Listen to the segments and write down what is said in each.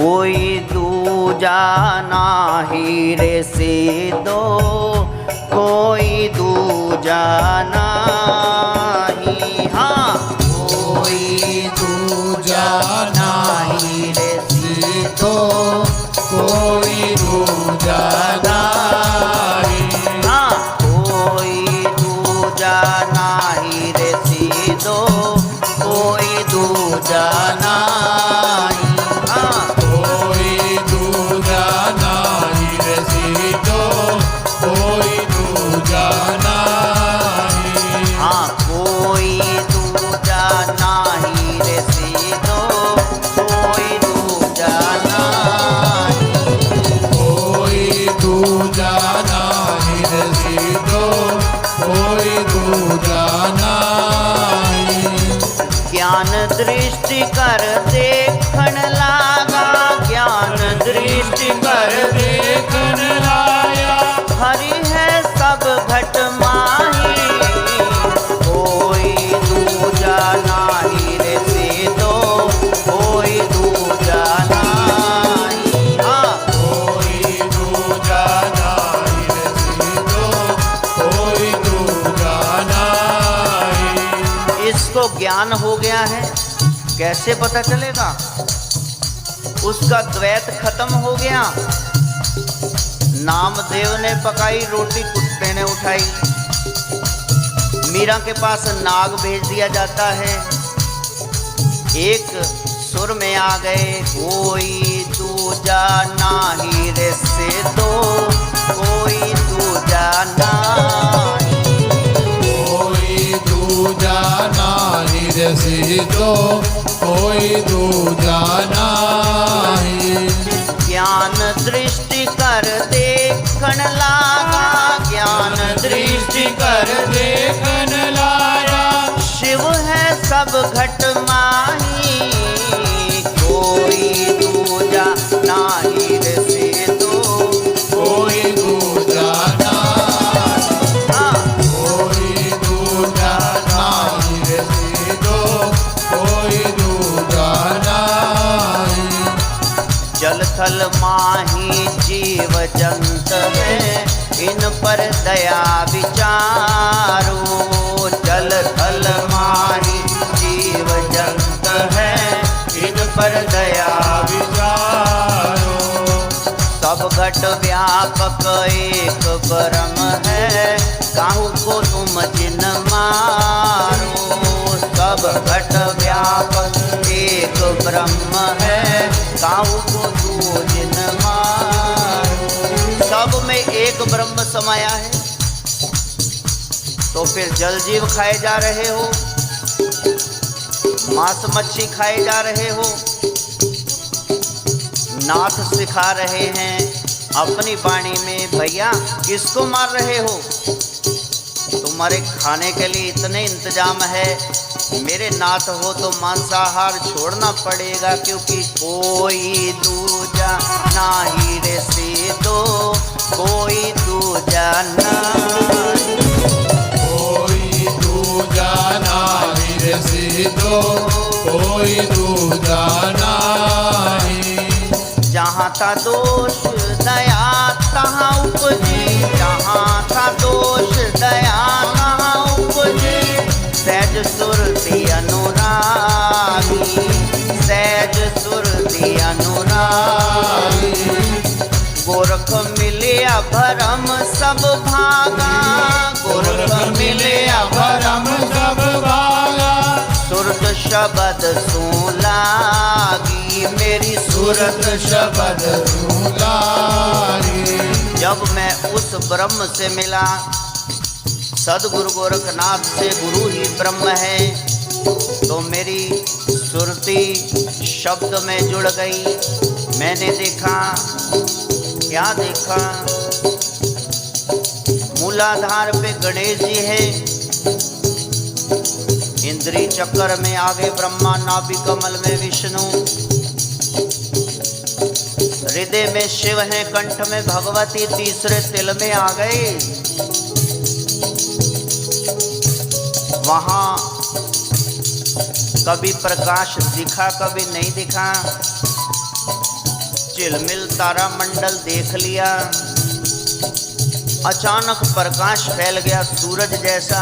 कोई दूजा नाही रे सिद्धो, कोई दूजा नाही। हाँ, कोई दूजा नाही रे सिद्धो, कोई दूजा नाही। हाँ, कोई दूजा नाही रे सिद्धो, कोई दूजा नाही। हाँ, कोई दूजा नाही रे सिद्धो, कोई दूजा नाही। हाँ, कोई दूजा नाही रे सिद्धो, कोई दूजा नाही। कोई दूजा नाही रे सिद्धो, कोई दूजा नाही। ज्ञान दृष्टि कर देखण लागा, ज्ञान दृष्टि कर देखन लाया, हरि है सब घट माही। कोई दूजा नाही रे सिद्धो, कोई दूजा नाही। हाँ, कोई दूजा नाही रे सिद्धो, कोई दूजा नाही। इसको ज्ञान हो गया है, कैसे पता चलेगा? उसका द्वैत खत्म हो गया। नामदेव ने पकाई रोटी, कुत्ते ने उठाई। मीरा के पास नाग भेज दिया जाता है, एक सुर में आ गए। कोई दूजा नाही रे सिद्धो, कोई दूजा नाही। कोई दूजा नाही रे सिद्धो, कोई दूजा नाही। ज्ञान दृष्टि कर देखण लागा, ज्ञान दृष्टि कर देखन लाया, शिव है सब घट माही। कोई दूजा नाही रे सिद्धो, कोई दूजा नाही। हाँ, कोई दूजा नाही रे सिद्धो, कोई दूजा नाही। जल थल माही जीव जंत है, इन पर दया विचारो। जल थल माही जीव जंत है, इन पर दया विचारो। सब घट व्यापक एक ब्रह्म है, काहू को तुम जिन मारो। सब घट व्यापक एक ब्रह्म है, काहू को तू जिन मारो। सब में एक ब्रह्म समाया है, तो फिर जल जीव खाए जा रहे हो, मांस मच्छी खाए जा रहे हो, नाथ सिखा रहे हैं अपनी वाणी में, भैया किसको मार रहे हो? तुम्हारे खाने के लिए इतने इंतजाम है, मेरे नाथ हो तो मांसाहार छोड़ना पड़ेगा, क्योंकि कोई दूजा नाही रे सिद्धो, कोई दूजा नाही। कोई दूजा नाही रे सिद्धो, कोई दूजा नाही। जहाँ था दोष दया तहाँ उपजी, जहाँ था दोष दया तहाँ उपजी। सहज सुरति अनुरागी, सहज सुरति अनुरागी। गोरख मिलिया भरम सब भागा, गोरख मिलिया भरम सब भागा। सुरत शब्द सुलागी, मेरी सूरत शब्द सुलागी। जब मैं उस ब्रह्म से मिला, सदगुरु गोरखनाथ से गुरु ही ब्रह्म है, तो मेरी सुरती शब्द में जुड़ गई। मैंने देखा, क्या देखा? मूलाधार पे गणेश जी है, इंद्री चक्कर में आगे ब्रह्मा, नाभि कमल में विष्णु, हृदय में शिव है, कंठ में भगवती, तीसरे तिल में आ गए। वहां कभी प्रकाश दिखा, कभी नहीं दिखा। झिलमिल तारा मंडल देख लिया। अचानक प्रकाश फैल गया सूरज जैसा।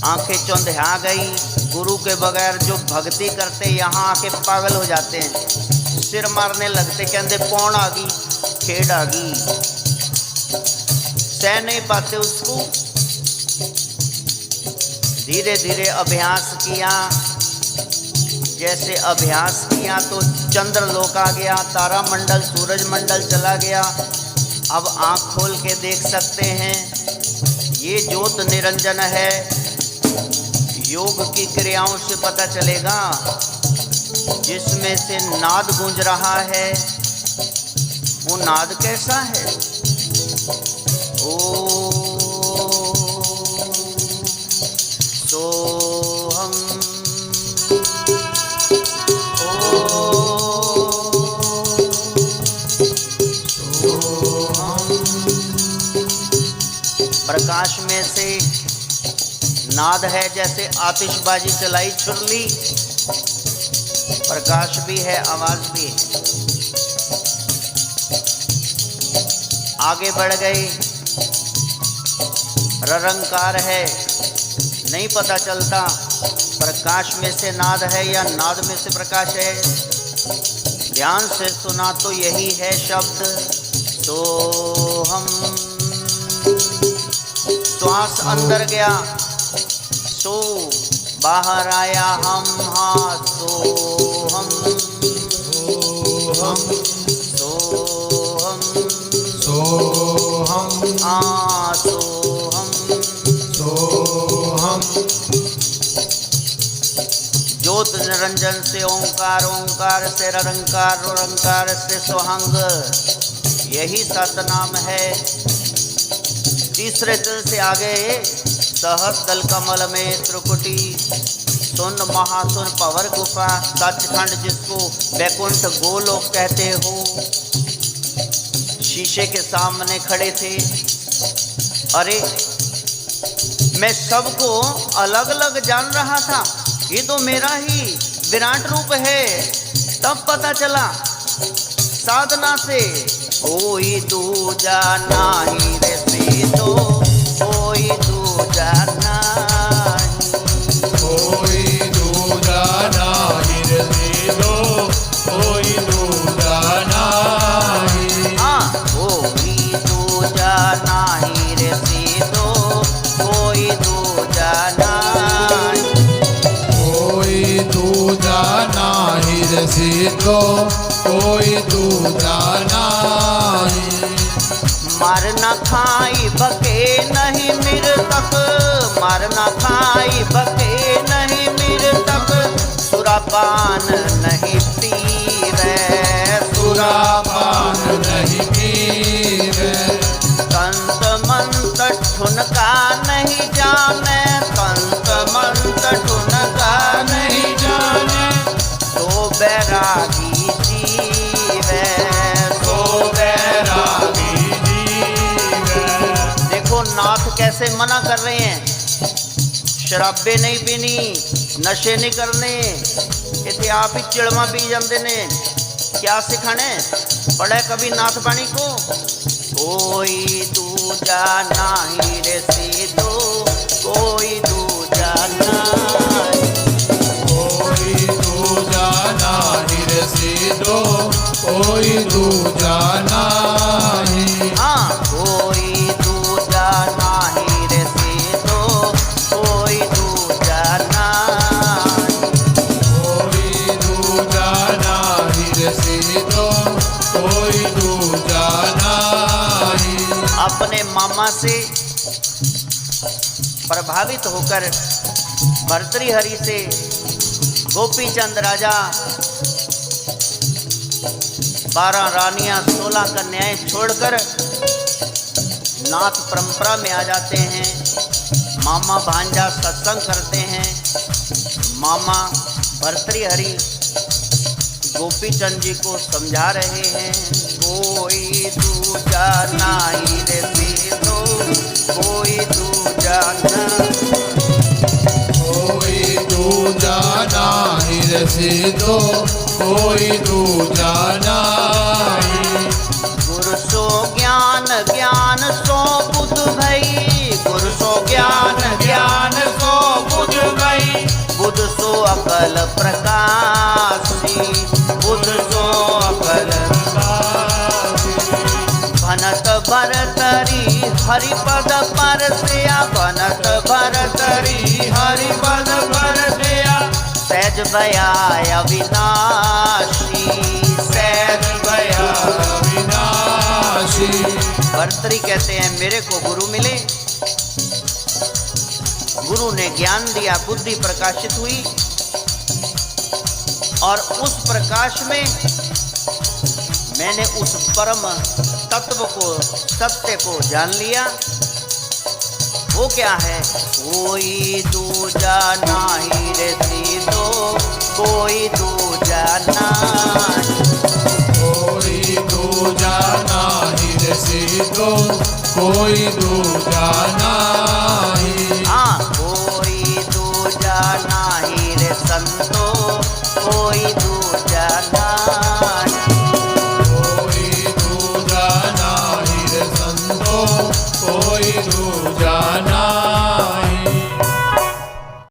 आंखें चौंधिया गई। गुरु के बगैर जो भक्ति करते यहाँ आके पागल हो जाते हैं, सिर मारने लगते, कहते पौन आ गई, खेड़ आ गई, सह नहीं पाते उसको। धीरे धीरे अभ्यास किया। जैसे अभ्यास किया तो चंद्रलोक आ गया, तारा मंडल, सूरज मंडल चला गया। अब आंख खोल के देख सकते हैं, ये ज्योत निरंजन है। योग की क्रियाओं से पता चलेगा। जिसमें से नाद गूंज रहा है, वो नाद कैसा है? ओ सोहम, प्रकाश में से नाद है। जैसे आतिशबाजी चलाई छुरली, प्रकाश भी है, आवाज भी है। आगे बढ़ गए। ररंकार है, नहीं पता चलता प्रकाश में से नाद है या नाद में से प्रकाश है। ध्यान से सुना तो यही है शब्द सोहम। श्वास अंदर गया, सो बाहर आया हम, हाँ सोहम सोहम सोहम सोहम हाँ सोहम सोहम। ज्योत निरंजन से ओंकार, ओंकार से ररंकार, ररंकार से सोहंग, यही सतनाम है। तीसरे दल से आगे सहस दल कमल में त्रिकुटी, सुन महासुन पवर गुफा, सचखंड जिसको वैकुंठ गोलोक कहते हो। शीशे के सामने खड़े थे। अरे मैं सबको अलग अलग जान रहा था, ये तो मेरा ही विराट रूप है। तब पता चला साधना से कोई दूजा नहीं रे सीधो, कोई दूजा नहीं, कोई दूजा नहीं रे सीधो, कोई दूजा नहीं। हाँ कोई दूजा नहीं रे सीधो, कोई दूजा नहीं, कोई दूजा नहीं रे सीधो, कोई दूजा नहीं। मारना खाई बके नहीं मृतक, मारना खाई बके नहीं मृतक, सुरापान नहीं पीवे, सुरापान नहीं पीवे। कंत मंत ठुनका नहीं जाने, कंत मंत ठुनका नहीं जाने, तो बैरागी जीवे, तो बैरागी जीवे। देखो नाथ कैसे मना कर रहे हैं, शराबे नहीं पीनी, नशे नहीं करने, इतने आप ही चिड़मा पी जाते ने। क्या सिखाने पढ़े कभी नाथ बाणी को? कोई दूजा नहीं रे सीधो, कोई दूजा नहीं, कोई दूजा नहीं रे सीधो, कोई दूजा नहीं। हाँ कोई दूजा नहीं रे सीधो, कोई दूजा नहीं, कोई दूजा नहीं रे सीधो, कोई दूजा नहीं। अपने मामा से प्रभावित होकर भर्तृहरि से गोपी चंद राजा 12 रानियां 16 कन्याएं छोड़कर नाथ परंपरा में आ जाते हैं। मामा भांजा सत्संग करते हैं। मामा भर्तृहरि गोपी चंद जी को समझा रहे हैं, कोई दूजा नहीं रे सीधो, कोई दूजा नहीं, कोई दूजा नाही रे सिद्धो कोई दूजा नाही। गुरु सो ज्ञान ज्ञान सो बुध भई, गुरु सो ज्ञान ज्ञान सो बुध भई, बुध सो अकल प्रकाशी, बुध सो अकल भनत भरतरी हरिपद परसया, भनत भरतरी हरिपद परसया, सहज भया अविनाशी, सहज भया अविनाशी। भर्तरी कहते हैं मेरे को गुरु मिले, गुरु ने ज्ञान दिया, बुद्धि प्रकाशित हुई और उस प्रकाश में मैंने उस परम तत्व को, सत्य को जान लिया। वो क्या है? कोई दूजा नाही रे सिद्धो कोई दूजा नाही, कोई दूजा नाही रे सिद्धो कोई दूजा नाही। हाँ, कोई दूजा नाही रे संतो कोई दूजा नाही, कोई दूजा नाही रे संतो कोई दूजा